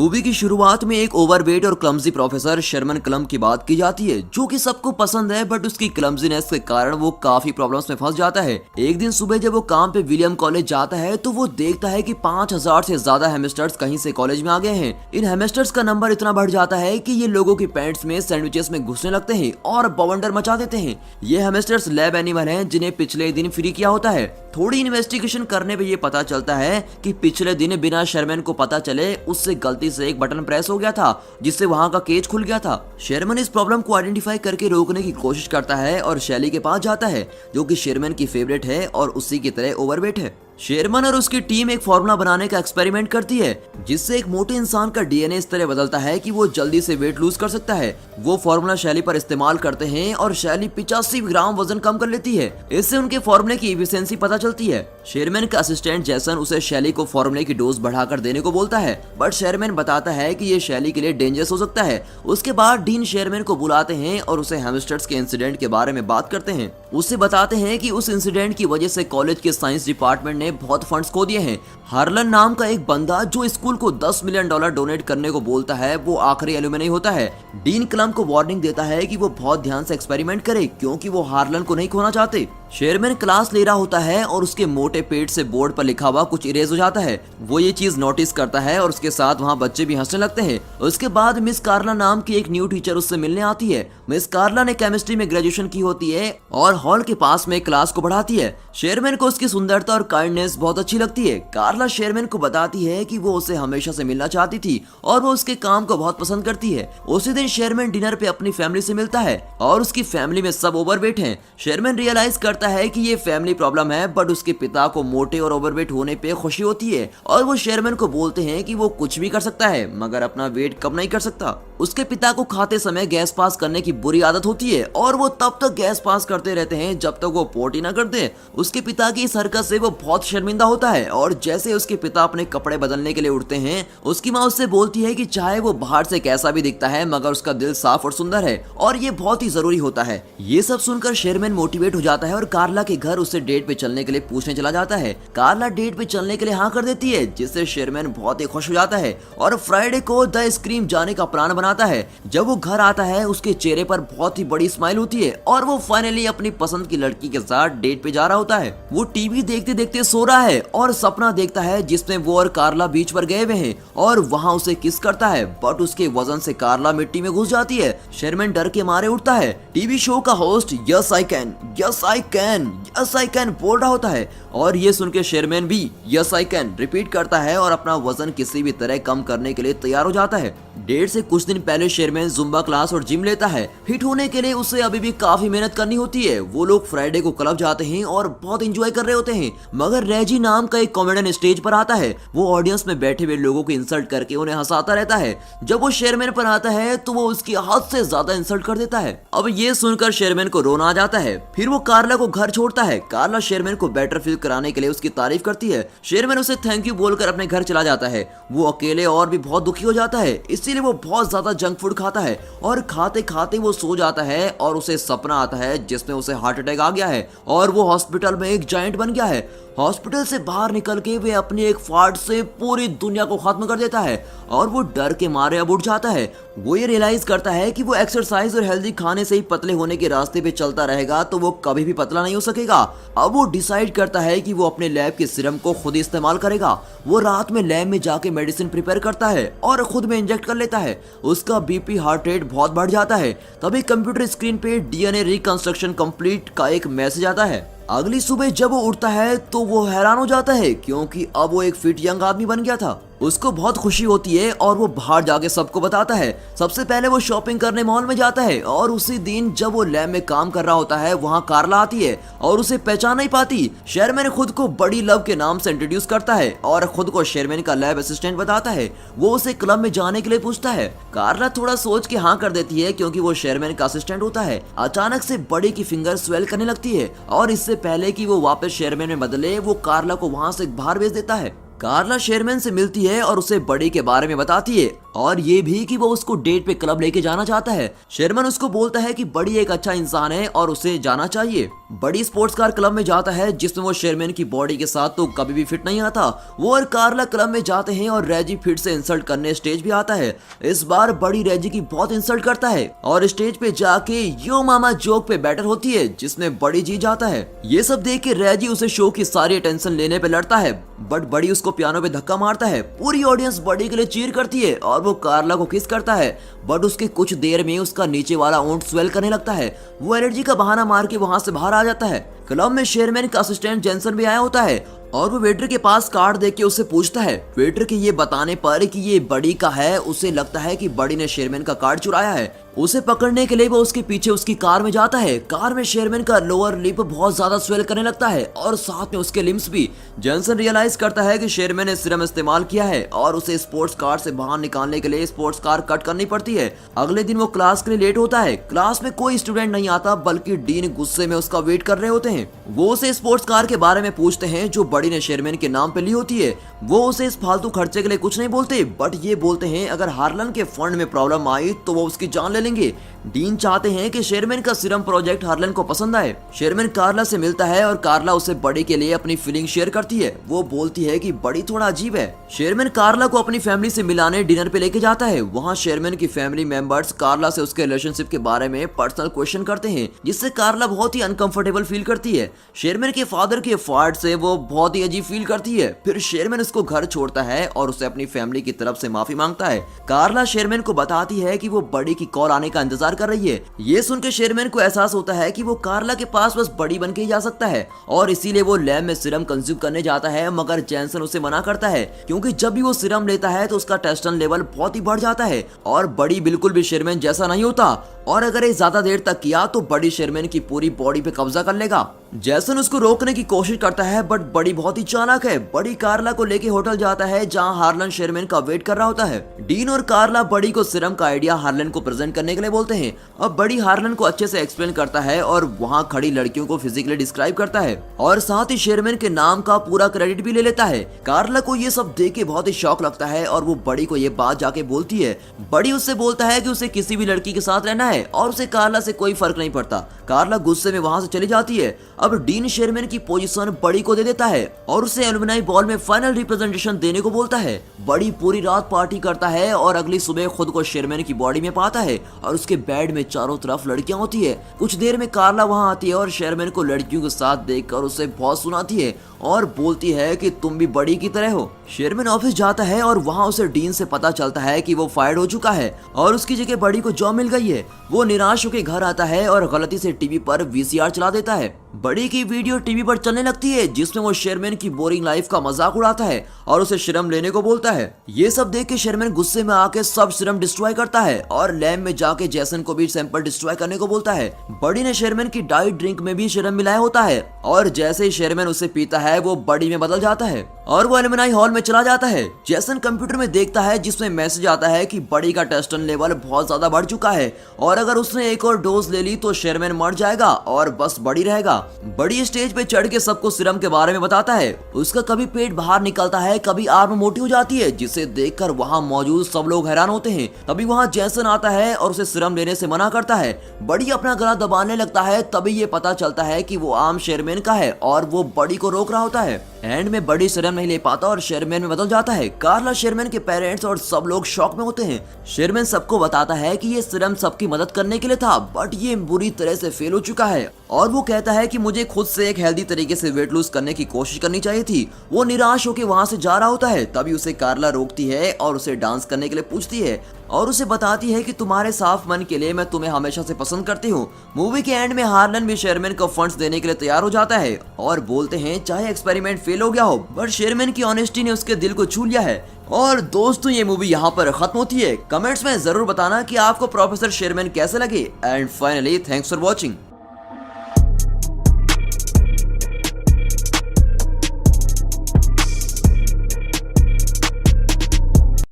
Movie की शुरुआत में एक ओवरवेट और क्लमजी प्रोफेसर शर्मन क्लम की बात की जाती है, जो कि सबको पसंद है, बट उसकी क्लमजीनेस के कारण वो काफी प्रॉब्लम्स में फंस जाता है। एक दिन सुबह जब वो काम पे विलियम कॉलेज जाता है तो वो देखता है कि 5000 से ज्यादा हेमस्टर्स कहीं से कॉलेज में आ गए हैं। इन हेमस्टर्स का नंबर इतना बढ़ जाता है कि ये लोगों की पैंट्स में, सैंडविचेस में घुसने लगते हैं और बवंडर मचा देते हैं। ये हेमस्टर्स लैब एनिमल हैं जिन्हें पिछले दिन फ्री किया होता है। थोड़ी इन्वेस्टिगेशन करने पे ये पता चलता है कि पिछले दिन बिना शर्मन को पता चले उससे गलती से एक बटन प्रेस हो गया था, जिससे वहां का केज खुल गया था। शर्मन इस प्रॉब्लम को आइडेंटिफाई करके रोकने की कोशिश करता है और शैली के पास जाता है, जो कि शर्मन की फेवरेट है और उसी की तरह ओवरवेट है। शेरमन और उसकी टीम एक फॉर्मूला बनाने का एक्सपेरिमेंट करती है, जिससे एक मोटे इंसान का डीएनए इस तरह बदलता है कि वो जल्दी से वेट लूज कर सकता है। वो फॉर्मूला शैली पर इस्तेमाल करते हैं और शैली 85 ग्राम वजन कम कर लेती है। इससे उनके फॉर्मूले की एफिशिएंसी पता चलती है। शेरमैन का असिस्टेंट जैसन उसे शैली को फॉर्मूले की डोज बढ़ाकर देने को बोलता है, बट शेरमैन बताता है कि ये शैली के लिए डेंजरस हो सकता है। उसके बाद डीन शेरमैन को बुलाते हैं और उसे हैमस्टर्स के इंसिडेंट के बारे में बात करते हैं। उससे बताते हैं कि उस इंसिडेंट की वजह से कॉलेज के साइंस डिपार्टमेंट ने बहुत फंड्स खो दिए हैं। हार्लन नाम का एक बंदा जो स्कूल को $10 मिलियन डोनेट करने को बोलता है, वो आखिरी एल्यूमिनी होता है। डीन क्लम को वार्निंग देता है कि वो बहुत ध्यान से एक्सपेरिमेंट करे, क्योंकि वो हार्लन को नहीं खोना चाहते। शेरमैन क्लास ले रहा होता है और उसके मोटे पेट से बोर्ड पर लिखा हुआ कुछ इरेज हो जाता है। वो ये चीज नोटिस करता है और उसके साथ वहाँ बच्चे भी हंसने लगते हैं। उसके बाद मिस कार्ला नाम की एक न्यू टीचर उससे मिलने आती है। मिस कार्ला ने केमिस्ट्री में ग्रेजुएशन की होती है और हॉल के पास में क्लास को बढ़ाती है। शेरमैन को उसकी सुंदरता और काइंडनेस बहुत अच्छी लगती है। कार्ला शेरमैन को बताती है कि वो उसे हमेशा से मिलना चाहती थी और वो उसके काम को बहुत पसंद करती है। उसी दिन शेरमैन डिनर पे अपनी फैमिली से मिलता है और उसकी फैमिली में सब ओवरवेट हैं। शेरमैन रियलाइज करता है कि ये फैमिली प्रॉब्लम है, बट उसके पिता को मोटे और ओवरवेट होने पे खुशी होती है और वो शेरमैन को बोलते हैं कि वो कुछ भी कर सकता है, मगर अपना वेट कम नहीं कर सकता। उसके पिता को खाते समय गैस पास करने की बुरी आदत होती है और वो तब तक गैस पास करते रहते हैं जब तक वो पोटी ना कर दे। उसके पिता की इस हरकत से वो बहुत शर्मिंदा होता है और जैसे उसके पिता अपने कपड़े बदलने के लिए उठते हैं, उसकी माँ उससे बोलती है कि चाहे वो बाहर से कैसा भी दिखता है, मगर उसका दिल साफ और सुंदर है और ये बहुत ही जरूरी होता है। ये सब सुनकर शेरमैन मोटिवेट हो जाता है और कार्ला के घर उससे डेट पे चलने के लिए पूछने चला जाता है। कार्ला डेट पे चलने के लिए हाँ कर देती है, जिससे शेरमैन बहुत ही खुश हो जाता है और फ्राइडे को द स्क्रीम जाने का प्लान बनाता है। जब वो घर आता है, उसके चेहरे पर बहुत ही बड़ी स्माइल होती है और वो फाइनली अपनी पसंद की लड़की के साथ डेट पे जा रहा होता है। वो टीवी देखते देखते सो रहा है और सपना देखता है जिसमें वो और कार्ला बीच पर गए हुए हैं और वहाँ उसे किस करता है, बट उसके वजन से कार्ला मिट्टी में घुस जाती है। शेरमैन डर के मारे उठता है। टीवी शो का host yes I can, yes I can, yes I can बोल रहा होता है और ये सुन के शेरमैन भी यस आई कैन रिपीट करता है और अपना वजन किसी भी तरह कम करने के लिए तैयार हो जाता है। डेट से कुछ दिन पहले शेरमैन जुम्बा क्लास और जिम लेता है। फिट होने के लिए उसे अभी भी काफी मेहनत करनी होती है। वो लोग फ्राइडे को क्लब जाते हैं और बहुत एंजॉय कर रहे होते हैं, मगर रेजी नाम का एक कॉमेडियन स्टेज पर आता है। वो ऑडियंस में बैठे हुए लोगों को इंसल्ट करके उन्हें हंसाता रहता है। जब वो शेरमैन पर आता है तो वो उसकी हद से ज्यादा इंसल्ट कर देता है। अब ये सुनकर शेरमैन को रोना आ जाता है। फिर वो कार्ला को घर छोड़ता है। कार्ला शेरमैन को बेटर फील कराने के लिए उसकी तारीफ करती है। शेरमैन उसे थैंक यू बोलकर अपने घर चला जाता है। वो अकेले और भी बहुत दुखी हो जाता है, इसीलिए वो बहुत ज्यादा जंक फूड खाता है और खाते खाते वो सो जाता है और उसे सपना आता है जिसमें उसे हार्ट अटैक आ गया है और वो हॉस्पिटल में एक जायंट बन गया है। हॉस्पिटल से बाहर निकल के वे अपनी एक फाड़ से पूरी दुनिया को खत्म कर देता है और वो डर के मारे अब उठ जाता है। वो ये रियलाइज करता है कि वो एक्सरसाइज और हेल्दी खाने से ही पतले होने के रास्ते पे चलता रहेगा तो वो कभी भी पतला नहीं हो सकेगा। अब वो डिसाइड करता है कि वो अपने लैब के सीरम को खुद इस्तेमाल करेगा। वो रात में लैब में जाके मेडिसिन प्रिपेयर करता है और खुद में इंजेक्ट कर लेता है। उसका बीपी, हार्ट रेट बहुत बढ़ जाता है। तभी कंप्यूटर स्क्रीन पे डीएनए रिकंस्ट्रक्शन कंप्लीट का एक मैसेज आता है। अगली सुबह जब वो उठता है तो वो हैरान हो जाता है, क्योंकि अब वो एक फिट यंग आदमी बन गया था। उसको बहुत खुशी होती है और वो बाहर जाके सबको बताता है। सबसे पहले वो शॉपिंग करने मॉल में जाता है और उसी दिन जब वो लैब में काम कर रहा होता है, वहाँ कार्ला आती है और उसे पहचान नहीं पाती। शेरमैन खुद को बड़ी लव के नाम से इंट्रोड्यूस करता है और खुद को शेरमैन का लैब असिस्टेंट बताता है। वो उसे क्लब में जाने के लिए पूछता है। कार्ला थोड़ा सोच के हाँ कर देती है, क्योंकि वो शेरमैन का असिस्टेंट होता है। अचानक से बड़ी की फिंगर स्वेल करने लगती है और इससे पहले कि वो वापस शेरमैन में बदले, वो कार्ला को वहाँ से बाहर भेज देता है। कार्ला शेरमैन से मिलती है और उसे बड़ी के बारे में बताती है और ये भी कि वो उसको डेट पे क्लब लेके जाना चाहता है। शेरमैन उसको बोलता है कि बड़ी एक अच्छा इंसान है और उसे जाना चाहिए। बड़ी स्पोर्ट्स कार क्लब में जाता है जिसमें वो शेरमैन की बॉडी के साथ तो कभी भी फिट नहीं आता। वो और कार्ला क्लब में जाते हैं और रेजी फिर से इंसल्ट करने स्टेज भी आता है। इस बार बड़ी रेजी की बहुत इंसल्ट करता है और स्टेज पे जाके यो मामा जोक पे बैटर होती है जिसमें बड़ी जीत जाता है। ये सब देख के रेजी उसे शो की सारी अटेंशन लेने पे लड़ता है बट बड़ी उसको पियानो पे धक्का मारता है। पूरी ऑडियंस बड़ी के लिए चीर करती है और वो कार्ला को किस करता है बट उसके कुछ देर में उसका नीचे वाला ओंठ स्वेल करने लगता है। वो एलर्जी का बहाना मार के वहां से बाहर आ जाता है। क्लब में शेरमैन का असिस्टेंट जेंसन भी आया होता है और वो वेटर के पास कार्ड देख के उससे पूछता है। वेटर के ये बताने पर कि ये बड़ी का है उसे लगता है कि बड़ी ने शेरमैन का कार्ड चुराया है। उसे पकड़ने के लिए वो उसके पीछे उसकी कार में जाता है। कार में शेरमैन का लोअर लिप बहुत ज्यादा स्वेल करने लगता है और साथ में उसके लिम्स भी। जेंसन रियलाइज करता है कि शेरमैन ने सीरम इस्तेमाल किया है और उसे स्पोर्ट्स कार से बाहर निकालने के लिए स्पोर्ट्स कार कट करनी पड़ती है। अगले दिन वो क्लास के लिए लेट होता है। क्लास में कोई स्टूडेंट नहीं आता बल्कि डीन गुस्से में उसका वेट कर रहे होते हैं। वो उसे स्पोर्ट्स कार के बारे में पूछते हैं जो बड़ी ने शेरमैन के नाम पे ली होती है। वो उसे इस फालतू खर्चे के लिए कुछ नहीं बोलते बट ये बोलते हैं अगर हार्लन के फंड में प्रॉब्लम आई तो वो उसकी जान ले लेंगे। डीन चाहते हैं कि शेरमैन का सीरम प्रोजेक्ट हार्लन को पसंद आए। शेरमैन कार्ला से मिलता है और कार्ला उसे बड़ी के लिए अपनी फीलिंग शेयर करती है। वो बोलती है कि बड़ी थोड़ा अजीब है। शेरमैन कार्ला को अपनी फैमिली से मिलाने डिनर पे लेके जाता है। वहाँ शेरमैन की फैमिली मेंबर्स कार्ला से उसके रिलेशनशिप के बारे में पर्सनल क्वेश्चन करते हैं जिससे कार्ला बहुत ही अनकंफर्टेबल फील करती है। शेरमैन के फादर के फाल्ट से वो बहुत ही अजीब फील करती है। फिर शेरमैन उसको घर छोड़ता है और उसे अपनी फैमिली की तरफ से माफी मांगता है। कार्ला शेरमैन को बताती है कि वो बड़ी की कॉल आने का इंतजार कर रही है। ये सुनकर शेरमैन को एहसास होता है कि वो कार्ला के पास बस बड़ी बन के ही जा सकता है और इसीलिए वो लैब में सीरम कंज्यूम करने जाता है मगर जेंसन उसे मना करता है क्योंकि जब भी वो सीरम लेता है तो उसका टेस्टोस्टेरोन लेवल बहुत ही बढ़ जाता है और बड़ी बिल्कुल भी शेरमैन जैसा नहीं होता और अगर ये ज्यादा देर तक किया तो बड़ी शेरमैन की पूरी बॉडी पे कब्जा कर लेगा। जेसन उसको रोकने की कोशिश करता है बट बड़ी बहुत ही चालाक है। बड़ी कार्ला को लेके होटल जाता है जहां हार्लन शेरमैन का वेट कर रहा होता है। डीन और कार्ला बड़ी को सीरम का आइडिया हार्लन को प्रेजेंट करने के लिए बोलते हैं। अब बड़ी हार्लन को अच्छे से एक्सप्लेन करता है और वहां खड़ी लड़कियों को फिजिकली डिस्क्राइब करता है और साथ ही शेरमैन के नाम का पूरा क्रेडिट भी ले लेता है। कार्ला को ये सब देख के बहुत ही शौक लगता है और वो बड़ी को ये बात जाके बोलती है। बड़ी उससे बोलता है कि उसे किसी भी लड़की के साथ रहना है और उसे कार्ला से कोई फर्क नहीं पड़ता। कार्ला गुस्से में वहां से चली जाती है। अब डीन शेरमैन की पोजीशन बड़ी को दे देता है और उसे एलुमनाई बॉल में फाइनल रिप्रेजेंटेशन देने को बोलता है। बड़ी पूरी रात पार्टी करता है और अगली सुबह खुद को शेरमैन की बॉडी में पाता है और उसके बेड में चारों तरफ लड़कियां होती है। कुछ देर में कार्ला वहां आती है और शेरमैन को लड़कियों के साथ देखकर उसे बहुत सुनाती है और बोलती है कि तुम भी बड़ी की तरह हो। शेरमैन ऑफिस जाता है और वहां उसे डीन से पता चलता है कि वो फायर्ड हो चुका है और उसकी जगह बड़ी को जॉब मिल गई है। वो निराश होकर घर आता है और गलती से टीवी पर वीसीआर चला देता है। बड़ी की वीडियो टीवी पर चलने लगती है जिसमें वो शेरमैन की बोरिंग लाइफ का मजाक उड़ाता है और उसे सीरम लेने को बोलता है। ये सब देख के शेरमैन गुस्से में आके सब सीरम डिस्ट्रॉय करता है और लैब में जाके जेसन को भी सैंपल डिस्ट्रॉय करने को बोलता है। बड़ी ने शेरमैन की डाइट ड्रिंक में भी सीरम मिलाया होता है और जैसे ही शेरमैन उसे पीता है वो बड़ी में बदल जाता है और वो एलुमनाई हॉल में चला जाता है। जेसन कंप्यूटर में देखता है जिसमें मैसेज आता है कि बड़ी का टेस्टोस्टेरोन लेवल बहुत ज्यादा बढ़ चुका है और अगर उसने एक और डोज ले ली तो शेरमैन मर जाएगा और बस बड़ी रहेगा। बड़ी स्टेज पे चढ़ के सबको सीरम के बारे में बताता है। उसका कभी पेट बाहर निकलता है, कभी आर्म मोटी हो जाती है जिसे देखकर वहां मौजूद सब लोग हैरान होते हैं। तभी वहां जेसन आता है और उसे सीरम लेने से मना करता है। बड़ी अपना गला दबाने लगता है, तभी ये पता चलता है कि वो आम शेरमैन का है और वो बड़ी को रोक रहा होता है। एंड में बड़ी सीरम नहीं ले पाता और शेरमैन में बदल जाता है। कार्ला शेरमैन के पेरेंट्स और सब लोग शॉक में होते हैं। शेरमैन सबको बताता है कि ये सीरम सबकी मदद करने के लिए था बट ये बुरी तरह से फेल हो चुका है और वो कहता है कि मुझे खुद से एक हेल्दी तरीके से वेट लूज करने की कोशिश करनी चाहिए थी। वो निराश होकर वहां से जा रहा होता है, तभी उसे कार्ला रोकती है और उसे डांस करने के लिए पूछती है और उसे बताती है कि तुम्हारे साफ मन के लिए मैं तुम्हें हमेशा से पसंद करती हूँ। मूवी के एंड में हार्लन भी शेरमैन को फंड्स देने के लिए तैयार हो जाता है और बोलते हैं चाहे एक्सपेरिमेंट फेल हो गया हो बट शेरमैन की ऑनेस्टी ने उसके दिल को छू लिया है। और दोस्तों ये मूवी यहाँ पर खत्म होती है। कमेंट्स में जरूर बताना कि आपको प्रोफेसर शेरमैन कैसे लगे and finally thanks for watching.